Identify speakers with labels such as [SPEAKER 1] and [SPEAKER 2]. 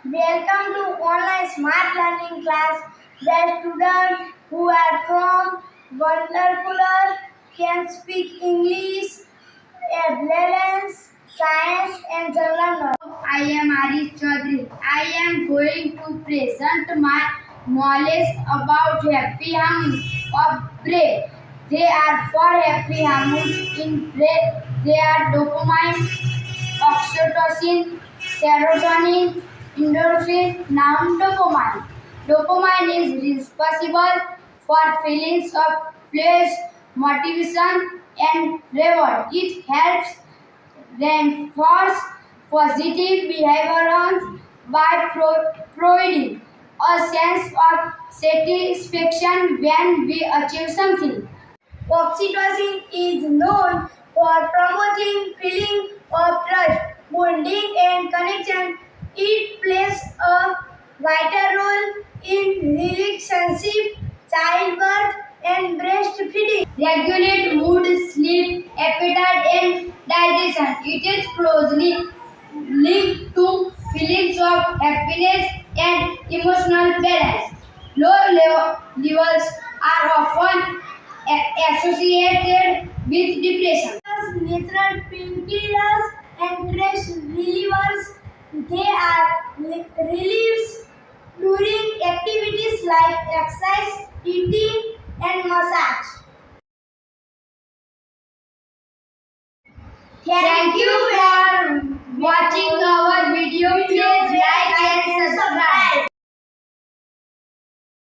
[SPEAKER 1] Welcome to online smart learning class. The students who are from vernacular can speak English, balance, science and general knowledge. I am Arish Chaudhary. I am going to present my knowledge about happy hormones of brain. There are four happy hormones in brain. They are dopamine, oxytocin, serotonin, endorphin. Now dopamine. Dopamine is responsible for feelings of pleasure, motivation, and reward. It helps reinforce positive behaviors by providing a sense of satisfaction when we achieve something. Oxytocin is known for promoting feeling of trust, bonding, and connection. It plays a vital role in relationship, childbirth, and breastfeeding. Regulate mood, sleep, appetite, and digestion. It is closely linked to feelings of happiness and emotional balance. Levels are often associated with depression. Natural painkillers and stress relievers, they are released during activities like exercise, eating, and massage. Thank you for watching our video. Please